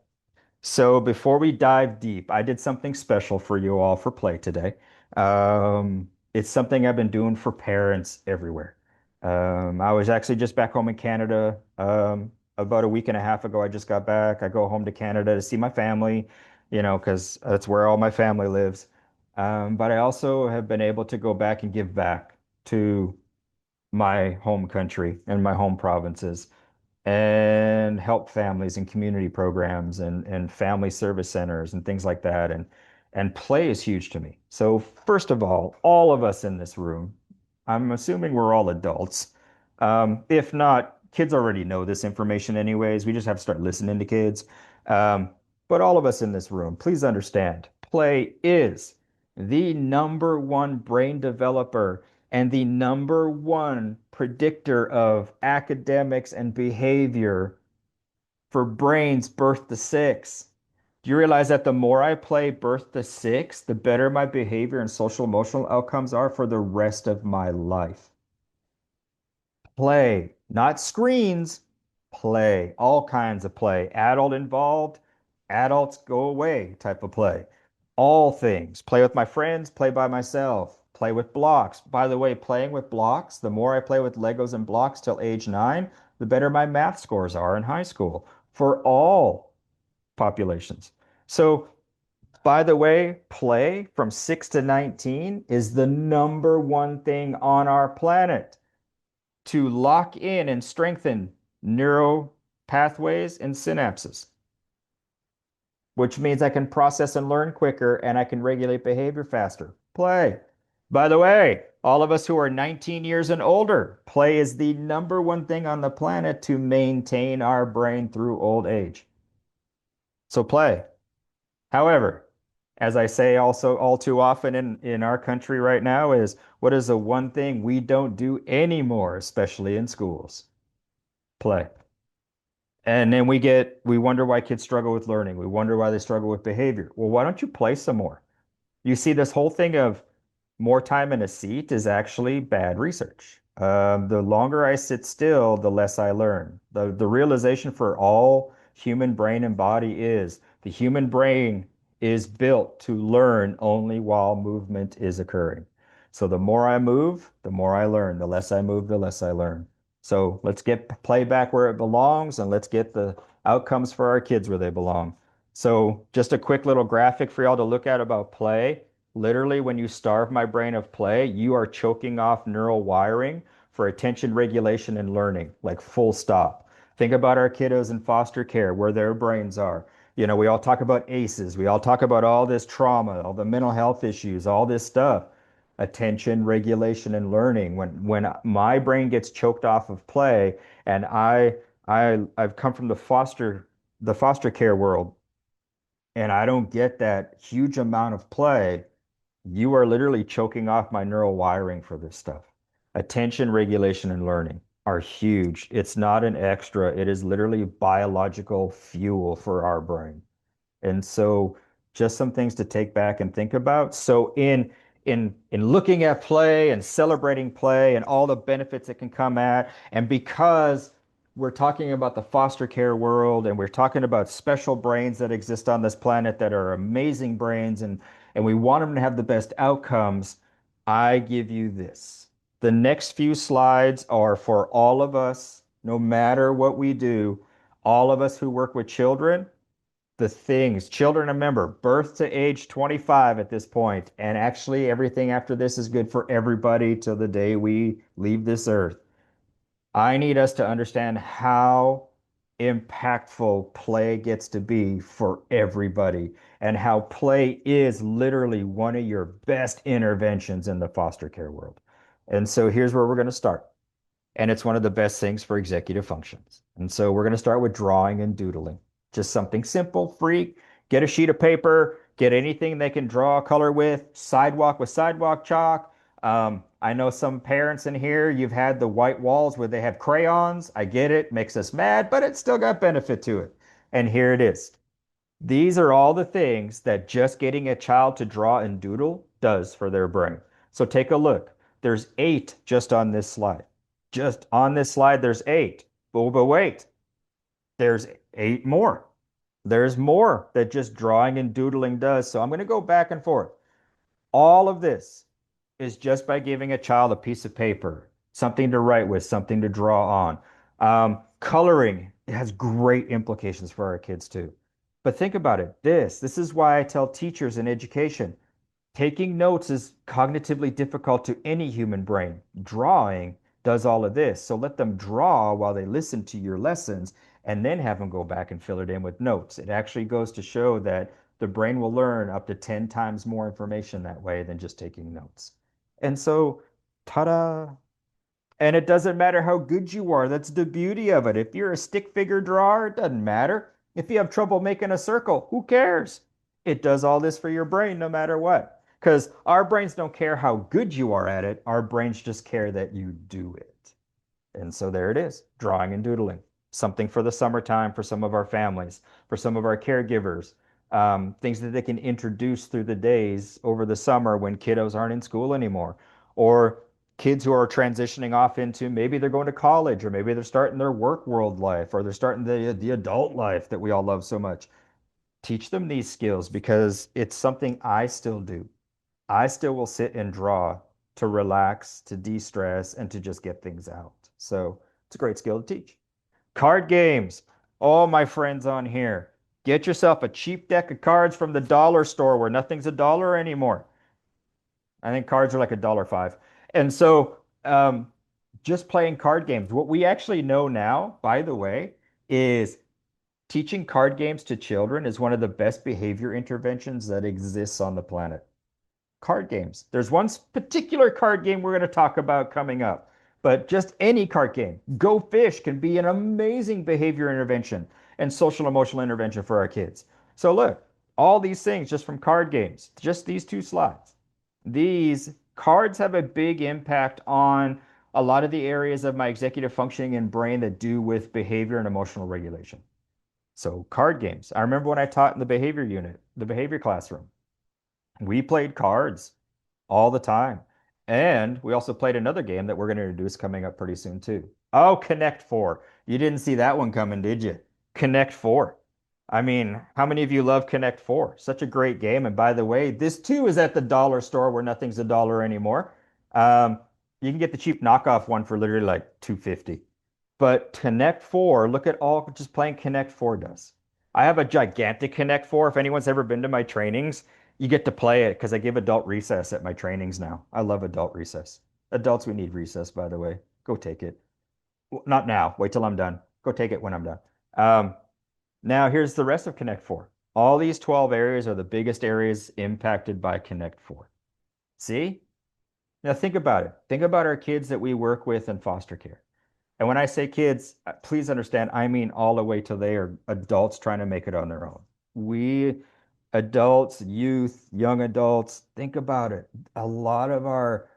[SPEAKER 2] So before we dive deep, I did something special for you all for play today. It's something I've been doing for parents everywhere. I was actually just back home in Canada about a week and a half ago. I just got back. I go home to Canada to see my family, because that's where all my family lives. But I also have been able to go back and give back to my home country and my home provinces and help families and community programs and family service centers and things like that. And play is huge to me. So first of all of us in this room, I'm assuming we're all adults. If not, kids already know this information anyways. We just have to start listening to kids. Um, but all of us in this room, please understand, play is the number one brain developer and the number one predictor of academics and behavior for brains birth to six. Do you realize that the more I play birth to six, the better my behavior and social emotional outcomes are for the rest of my life? Play, not screens, play, all kinds of play. Adult involved, adults go away type of play. All things. Play with my friends, play by myself, play with blocks. By the way, playing with blocks, the more I play with Legos and blocks till age 9, the better my math scores are in high school for all populations. So, by the way, play from 6 to 19 is the number one thing on our planet to lock in and strengthen neural pathways and synapses, which means I can process and learn quicker and I can regulate behavior faster. Play. By the way, all of us who are 19 years and older, play is the number one thing on the planet to maintain our brain through old age. So play. However, as I say also all too often in our country right now is what is the one thing we don't do anymore, especially in schools? Play. And then we wonder why kids struggle with learning. We wonder why they struggle with behavior. Well, why don't you play some more? You see, this whole thing of more time in a seat is actually bad research. The longer I sit still, the less I learn. The realization for all human brain and body is the human brain is built to learn only while movement is occurring. So the more I move, the more I learn. The less I move, the less I learn. So let's get play back where it belongs and let's get the outcomes for our kids where they belong. So just a quick little graphic for y'all to look at about play. Literally, when you starve my brain of play, you are choking off neural wiring for attention regulation and learning, like full stop. Think about our kiddos in foster care, where their brains are. You know, we all talk about ACEs, we all talk about all this trauma, all the mental health issues, all this stuff. Attention regulation and learning. When my brain gets choked off of play, and I've come from the foster care world, and I don't get that huge amount of play, you are literally choking off my neural wiring for this stuff. Attention, regulation, and learning are huge. It's not an extra, it is literally biological fuel for our brain. And so just some things to take back and think about. So in looking at play and celebrating play and all the benefits it can come at, and because we're talking about the foster care world and we're talking about special brains that exist on this planet that are amazing brains and we want them to have the best outcomes, I give you this. The next few slides are for all of us, no matter what we do, all of us who work with children, the things. Children, remember, birth to age 25 at this point, and actually everything after this is good for everybody till the day we leave this earth. I need us to understand how impactful play gets to be for everybody and how play is literally one of your best interventions in the foster care world. And so here's where we're going to start. And it's one of the best things for executive functions. And so we're going to start with drawing and doodling. Just something simple, free. Get a sheet of paper, get anything they can draw a color with sidewalk chalk. I know some parents in here, you've had the white walls where they have crayons. I get it, makes us mad, but it's still got benefit to it. And here it is. These are all the things that just getting a child to draw and doodle does for their brain. So take a look. There's 8 just on this slide. Just on this slide, there's 8. But wait, there's 8 more. There's more that just drawing and doodling does. So I'm going to go back and forth. All of this is just by giving a child a piece of paper, something to write with, something to draw on. Coloring has great implications for our kids too. But think about it. This is why I tell teachers in education, taking notes is cognitively difficult to any human brain. Drawing does all of this. So let them draw while they listen to your lessons and then have them go back and fill it in with notes. It actually goes to show that the brain will learn up to 10 times more information that way than just taking notes. And so, ta-da! And it doesn't matter how good you are. That's the beauty of it. If you're a stick figure drawer, it doesn't matter. If you have trouble making a circle, who cares? It does all this for your brain no matter what. Because our brains don't care how good you are at it. Our brains just care that you do it. And so there it is, drawing and doodling. Something for the summertime for some of our families, for some of our caregivers, things that they can introduce through the days over the summer when kiddos aren't in school anymore, or kids who are transitioning off into maybe they're going to college, or maybe they're starting their work world life, or they're starting the adult life that we all love so much. Teach them these skills because it's something I still do. I still will sit and draw to relax, to de-stress, and to just get things out. So it's a great skill to teach. Card games. All my friends on here, get yourself a cheap deck of cards from the dollar store where nothing's a dollar anymore. I think cards are like $1.05. And so just playing card games. What we actually know now, by the way, is teaching card games to children is one of the best behavior interventions that exists on the planet. Card games. There's one particular card game we're going to talk about coming up, but just any card game. Go Fish can be an amazing behavior intervention and social emotional intervention for our kids. So look, all these things just from card games, just these 2 slides. These cards have a big impact on a lot of the areas of my executive functioning and brain that do with behavior and emotional regulation. So card games. I remember when I taught in the behavior unit, the behavior classroom, we played cards all the time. And we also played another game that we're going to introduce coming up pretty soon too. Oh, Connect Four. You didn't see that one coming, did you? Connect Four. I mean, how many of you love Connect Four? Such a great game. And by the way, this too is at the dollar store where nothing's a dollar anymore. Um, you can get the cheap knockoff one for literally like 250. But Connect Four, look at all just playing Connect Four does. I have a gigantic Connect Four. If anyone's ever been to my trainings, you get to play it because I give adult recess at my trainings now. I love adult recess. Adults, we need recess, by the way. Go take it. Well, not now. Wait till I'm done. Go take it when I'm done. Um, Now, here's the rest of Connect 4. All these 12 areas are the biggest areas impacted by Connect 4. See? Now, think about it. Think about our kids that we work with in foster care. And when I say kids, please understand, I mean all the way till they are adults trying to make it on their own. We adults, youth, young adults, think about it. A lot of our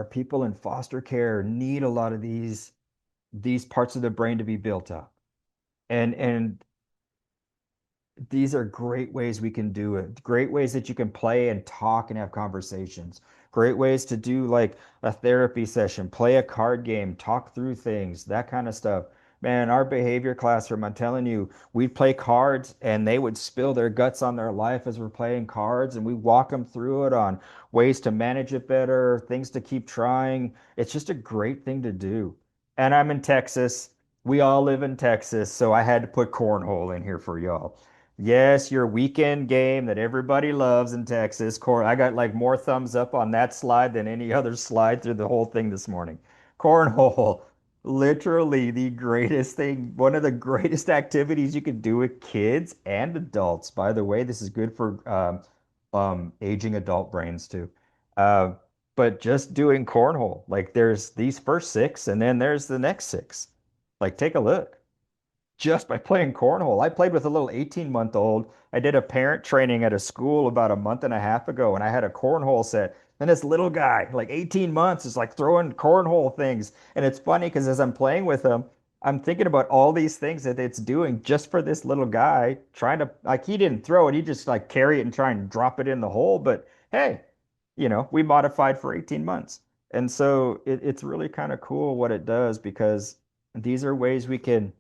[SPEAKER 2] people in foster care need a lot of these parts of the brain to be built up. And these are great ways we can do it. Great ways that you can play and talk and have conversations. Great ways to do like a therapy session, play a card game, talk through things, that kind of stuff. Man, our behavior classroom, I'm telling you, we'd play cards and they would spill their guts on their life as we're playing cards, and we walk them through it on ways to manage it better, things to keep trying. It's just a great thing to do. And I'm in Texas. We all live in Texas, so I had to put cornhole in here for y'all. Yes, your weekend game that everybody loves in Texas. I got like more thumbs up on that slide than any other slide through the whole thing this morning. Cornhole, literally the greatest thing, one of the greatest activities you could do with kids and adults. By the way, this is good for aging adult brains too. Uh, but just doing cornhole, like there's these first six, and then there's the next six. Like, take a look just by playing cornhole. I played with a little 18-month-old. I did a parent training at a school about a month and a half ago, and I had a cornhole set. And this little guy, like 18 months, is like throwing cornhole things. And it's funny because as I'm playing with him, I'm thinking about all these things that it's doing just for this little guy, trying to, like, he didn't throw it, he just like carry it and try and drop it in the hole. But hey, we modified for 18 months. And so it's really kind of cool what it does because these are ways we can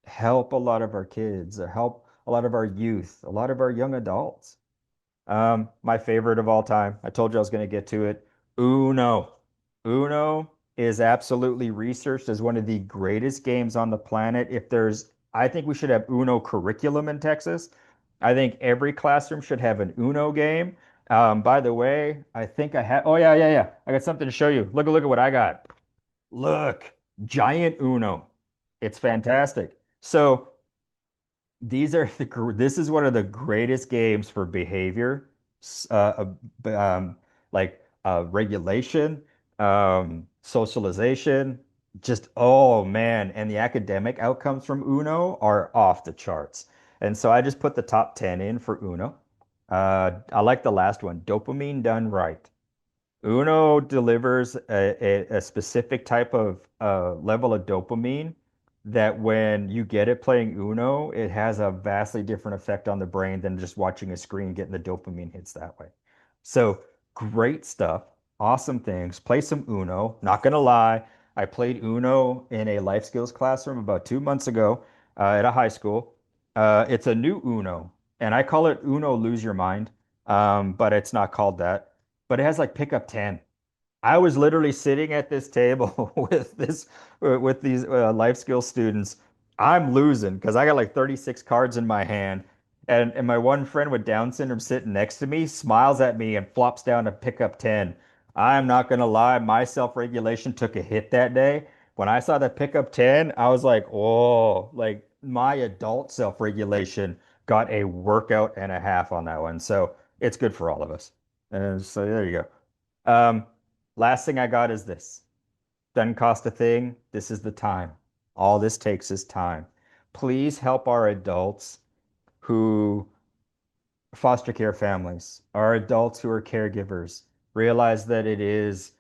[SPEAKER 2] help a lot of our kids, or help a lot of our youth, a lot of our young adults. My favorite of all time, I told you I was going to get to it. Uno. Uno is absolutely researched as one of the greatest games on the planet. I think we should have Uno curriculum in Texas. I think every classroom should have an Uno game. By the way, I think I have, oh yeah, yeah, yeah. I got something to show you. Look at what I got. Look, giant Uno. It's fantastic. So this is one of the greatest games for behavior, like regulation, socialization. Just, oh man, and the academic outcomes from Uno are off the charts. And so I just put the top 10 in for Uno. I like the last one, dopamine done right. Uno delivers a specific type of level of dopamine that when you get it playing Uno, it has a vastly different effect on the brain than just watching a screen getting the dopamine hits that way. So great stuff, awesome things. Play some Uno. Not gonna lie, I played Uno in a life skills classroom about 2 months ago at a high school. It's a new Uno, and I call it Uno Lose Your Mind, but it's not called that, but it has like pickup 10. I was literally sitting at this table with these life skill students. I'm losing because I got like 36 cards in my hand. And my one friend with Down syndrome sitting next to me smiles at me and flops down to pick up 10. I'm not gonna lie, my self-regulation took a hit that day. When I saw that pick up 10, I was like, oh, like my adult self-regulation got a workout and a half on that one. So it's good for all of us. And so there you go. Um, Last thing I got is this. Doesn't cost a thing. This is the time. All this takes is time. Please help our adults who foster care families, our adults who are caregivers, realize that it is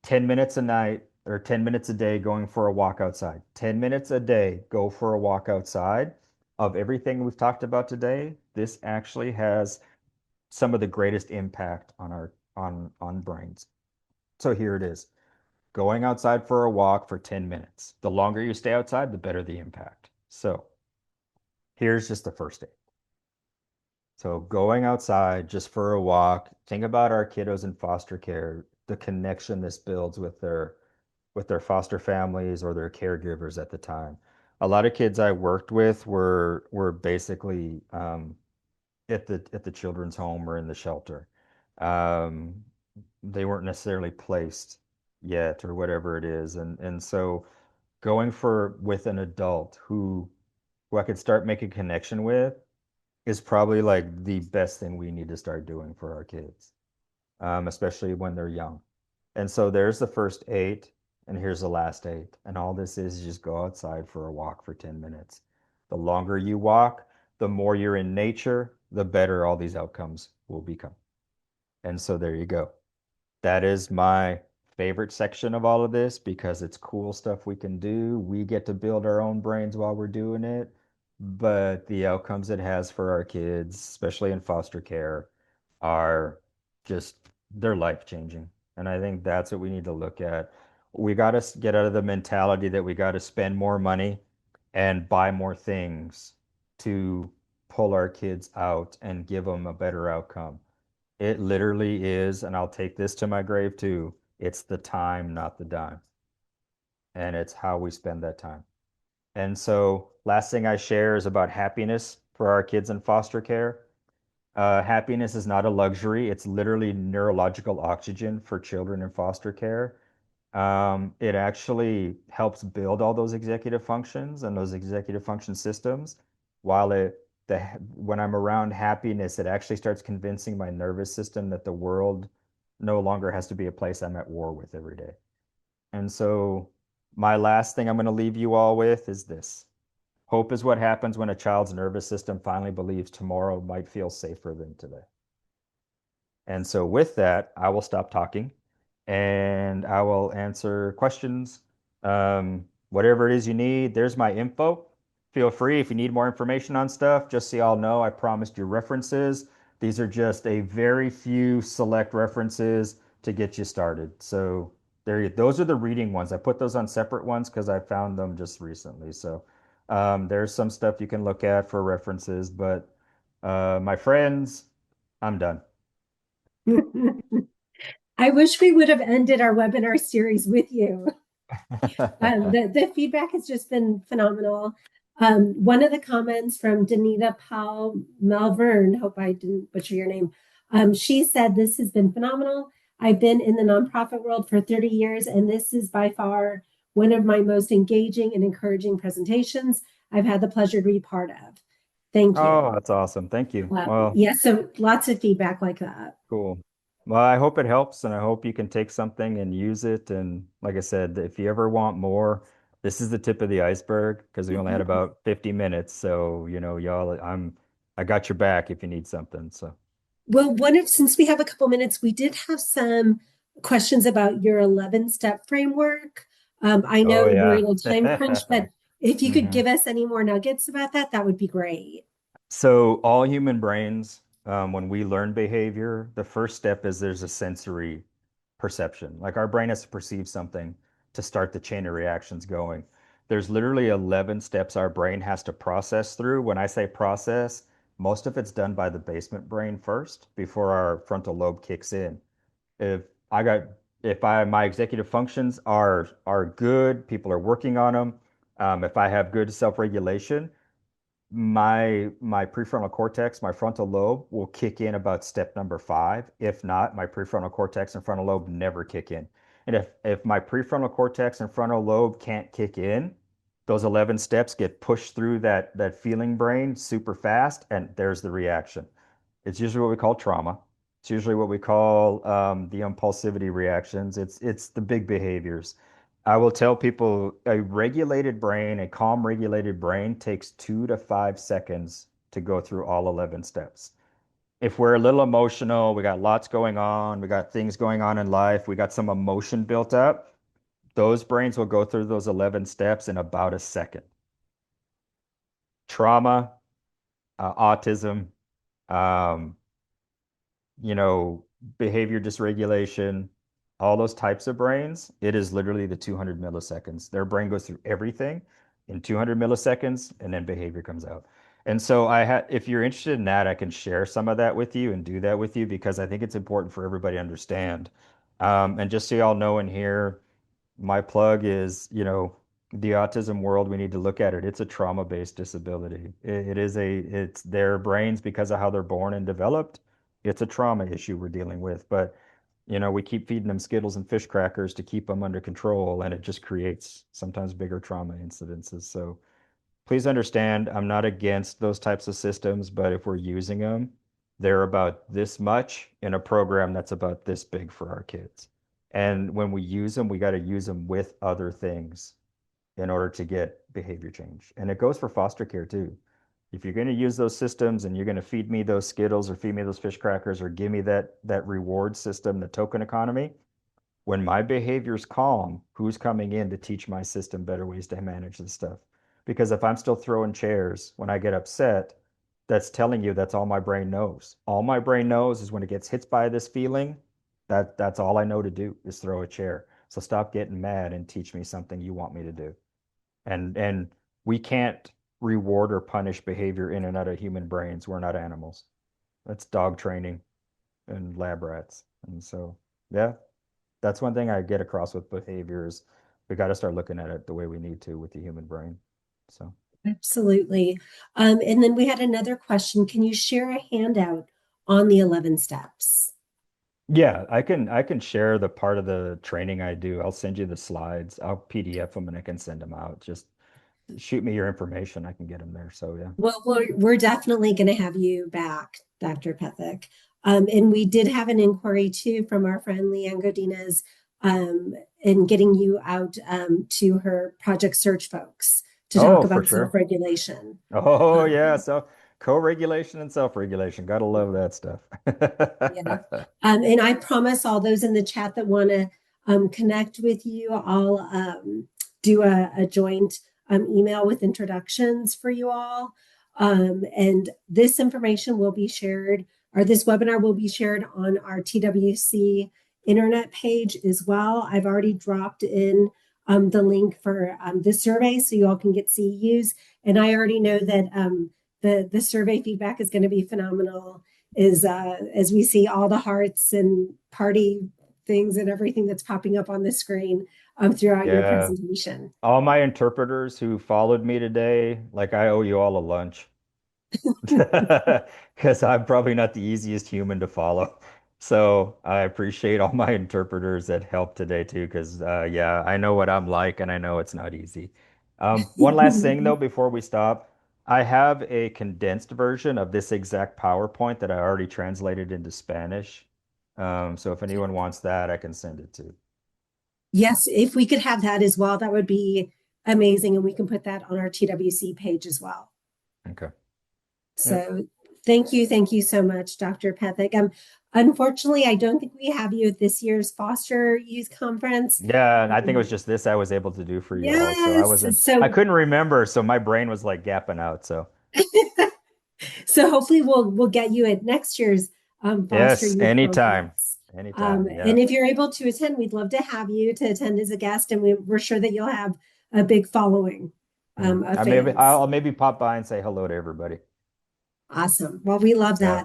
[SPEAKER 2] 10 minutes a night or 10 minutes a day going for a walk outside. 10 minutes a day, go for a walk outside. Of everything we've talked about today, this actually has some of the greatest impact on our on brains. So here it is. Going outside for a walk for 10 minutes. The longer you stay outside, the better the impact. So here's just the first aid. So going outside just for a walk, think about our kiddos in foster care, the connection this builds with their foster families or their caregivers at the time. A lot of kids I worked with were basically at the children's home or in the shelter. Um, they weren't necessarily placed yet or whatever it is, and so going for with an adult who I could start making connection with is probably like the best thing we need to start doing for our kids, especially when they're young. And so there's the first eight, and here's the last eight. And all this is just go outside for a walk for 10 minutes. The longer you walk, the more you're in nature, the better all these outcomes will become. And so there you go. That is my favorite section of all of this because it's cool stuff we can do. We get to build our own brains while we're doing it, but the outcomes it has for our kids, especially in foster care, are just they're life changing. And I think that's what we need to look at. We got to get out of the mentality that we got to spend more money and buy more things to pull our kids out and give them a better outcome. It literally is, and I'll take this to my grave too. It's the time, not the dime. And it's how we spend that time. And so, last thing I share is about happiness for our kids in foster care. Happiness is not a luxury, it's literally neurological oxygen for children in foster care. It actually helps build all those executive functions and those executive function systems. While when I'm around happiness, it actually starts convincing my nervous system that the world no longer has to be a place I'm at war with every day. And so, my last thing I'm going to leave you all with is this. Hope is what happens when a child's nervous system finally believes tomorrow might feel safer than today. And so, with that, I will stop talking and I will answer questions. Whatever it is you need, there's my info. Feel free if you need more information on stuff, just so y'all know, I promised you references. These are just a very few select references to get you started. So those are the reading ones. I put those on separate ones because I found them just recently. So there's some stuff you can look at for references, but my friends, I'm done.
[SPEAKER 1] I wish we would have ended our webinar series with you. The feedback has just been phenomenal. One of the comments from Danita Powell Malvern, hope I didn't butcher your name, she said, "This has been phenomenal. I've been in the nonprofit world for 30 years, and this is by far one of my most engaging and encouraging presentations I've had the pleasure to be part of." Thank
[SPEAKER 2] Oh,
[SPEAKER 1] you.
[SPEAKER 2] that's awesome. Thank you. Well,
[SPEAKER 1] Yeah, so lots of feedback like that.
[SPEAKER 2] cool. Well, I hope it helps and I hope you can take something and use it. And like I said, if you ever want more, this is the tip of the iceberg because we only had about 50 minutes. So, y'all, I got your back if you need something. So,
[SPEAKER 1] Well, since we have a couple minutes, we did have some questions about your 11-step framework. I
[SPEAKER 2] oh
[SPEAKER 1] know we're
[SPEAKER 2] yeah.
[SPEAKER 1] in a time crunch, but if you could
[SPEAKER 2] hmm
[SPEAKER 1] give us any more nuggets about that, that would be great.
[SPEAKER 2] So all human brains, when we learn behavior, the first step is there's a sensory perception. Like our brain has to perceive something to start the chain of reactions going. There's literally 11 steps our brain has to process through. When I say process, most of it's done by the basement brain first before our frontal lobe kicks in. If I got, if I, my executive functions are good, people are working on them. If I have good self-regulation, my prefrontal cortex, my frontal lobe will kick in about step number 5. If not, my prefrontal cortex and frontal lobe never kick in. And if my prefrontal cortex and frontal lobe can't kick in, those 11 steps get pushed through that feeling brain super fast, and there's the reaction. It's usually what we call trauma. It's usually what we call the impulsivity reactions. It's the big behaviors. I will tell people a regulated brain, a calm regulated brain takes 2 to 5 seconds to go through all 11 steps. if we're a little emotional, we got lots going on, we got things going on in life, we got some emotion built up, those brains will go through those 11 steps in about a second. Trauma, autism, um, you know, behavior dysregulation, all those types of brains, it is literally the 200 milliseconds. Their brain goes through everything in 200 milliseconds and then behavior comes out. And so if you're interested in that, I can share some of that with you and do that with you because I think it's important for everybody to understand. And just so y'all know in here, my plug is, the autism world, we need to look at it. It's a trauma-based disability. It's their brains because of how they're born and developed. It's a trauma issue we're dealing with. But, we keep feeding them Skittles and fish crackers to keep them under control, and it just creates sometimes bigger trauma incidences. So please understand, I'm not against those types of systems, but if we're using them, they're about this much in a program that's about this big for our kids. And when we use them, we got to use them with other things in order to get behavior change. And it goes for foster care too. If you're going to use those systems and you're going to feed me those Skittles or feed me those fish crackers or give me that reward system, the token economy, when my behavior is calm, who's coming in to teach my system better ways to manage this stuff? Because if I'm still throwing chairs when I get upset, that's telling you that's all my brain knows. All my brain knows is when it gets hit by this feeling, that's all I know to do is throw a chair. So stop getting mad and teach me something you want me to do. And we can't reward or punish behavior in and out of human brains. We're not animals. That's dog training and lab rats. And so, yeah, that's one thing I get across with behavior is we got to start looking at it the way we need to with the human brain. So,
[SPEAKER 1] Absolutely. And then we had another question. Can you share a handout on the 11 steps?
[SPEAKER 2] yeah, I can share the part of the training I do. I'll send you the slides. I'll PDF them and I can send them out. Just shoot me your information. I can get them there. So, yeah.
[SPEAKER 1] Well, we're definitely going to have you back, Dr. Pethick. And we did have an inquiry too from our friend Leanne Godinez in getting you out to her Project Search folks to talk
[SPEAKER 2] Oh, for
[SPEAKER 1] about
[SPEAKER 2] sure.
[SPEAKER 1] self-regulation.
[SPEAKER 2] Oh, yeah.
[SPEAKER 1] Um,
[SPEAKER 2] So co-regulation and self-regulation. Gotta love that stuff.
[SPEAKER 1] Yeah. And I promise all those in the chat that want to connect with you, I'll do a joint email with introductions for you all. And this information will be shared, or this webinar will be shared on our TWC internet page as well. I've already dropped in the link for the survey so you all can get CEUs. And I already know that the survey feedback is going to be phenomenal is as we see all the hearts and party things and everything that's popping up on the screen throughout your
[SPEAKER 2] Yeah.
[SPEAKER 1] presentation.
[SPEAKER 2] All my interpreters who followed me today, like I owe you all a lunch. Because I'm probably not the easiest human to follow. So I appreciate all my interpreters that helped today too, because yeah, I know what I'm like and I know it's not easy. One last thing though, before we stop, I have a condensed version of this exact PowerPoint that I already translated into Spanish. So if anyone wants that, I can send it to.
[SPEAKER 1] Yes, if we could have that as well, that would be amazing. And we can put that on our TWC page as well.
[SPEAKER 2] Okay. Yep.
[SPEAKER 1] So thank you so much, Dr. Pethick. Unfortunately, I don't think we have you at this year's Foster Youth Conference.
[SPEAKER 2] Yeah, and I think it was
[SPEAKER 1] Um,
[SPEAKER 2] just this I was able to do for you all. So
[SPEAKER 1] yes,
[SPEAKER 2] I couldn't remember, so my brain was like gapping out. So
[SPEAKER 1] so hopefully we'll get you at next year's Foster
[SPEAKER 2] yes,
[SPEAKER 1] Youth
[SPEAKER 2] anytime.
[SPEAKER 1] Conference.
[SPEAKER 2] Anytime.
[SPEAKER 1] And
[SPEAKER 2] Yeah.
[SPEAKER 1] if you're able to attend, we'd love to have you to attend as a guest, and we're sure that you'll have a big following of fans.
[SPEAKER 2] I'll maybe pop by and say hello to everybody.
[SPEAKER 1] Awesome. Well, we love
[SPEAKER 2] Yeah.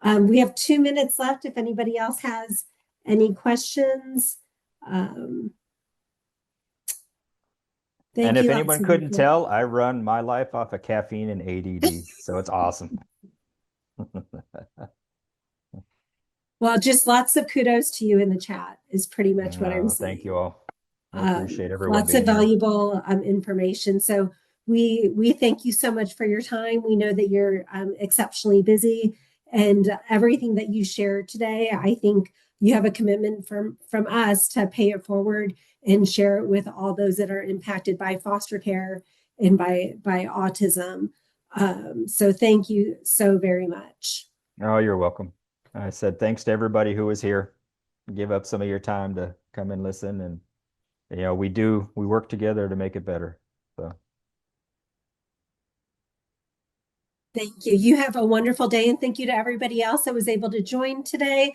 [SPEAKER 1] that. We have 2 minutes left. If anybody else has any questions, um,
[SPEAKER 2] And
[SPEAKER 1] thank
[SPEAKER 2] if
[SPEAKER 1] you,
[SPEAKER 2] anyone
[SPEAKER 1] lots of
[SPEAKER 2] couldn't
[SPEAKER 1] people.
[SPEAKER 2] tell, I run my life off of caffeine and ADD. So it's awesome.
[SPEAKER 1] Well, just lots of kudos to you in the chat is pretty much what I'm
[SPEAKER 2] No, thank you
[SPEAKER 1] saying.
[SPEAKER 2] all. I appreciate everyone
[SPEAKER 1] Lots of
[SPEAKER 2] being here.
[SPEAKER 1] valuable information. So we thank you so much for your time. We know that you're exceptionally busy, and everything that you shared today, I think you have a commitment from us to pay it forward and share it with all those that are impacted by foster care and by autism. So thank you so very much.
[SPEAKER 2] Oh, you're welcome. I said thanks to everybody who was here. Give up some of your time to come and listen. And, we work together to make it better. So.
[SPEAKER 1] Thank you. You have a wonderful day, and thank you to everybody else that was able to join today.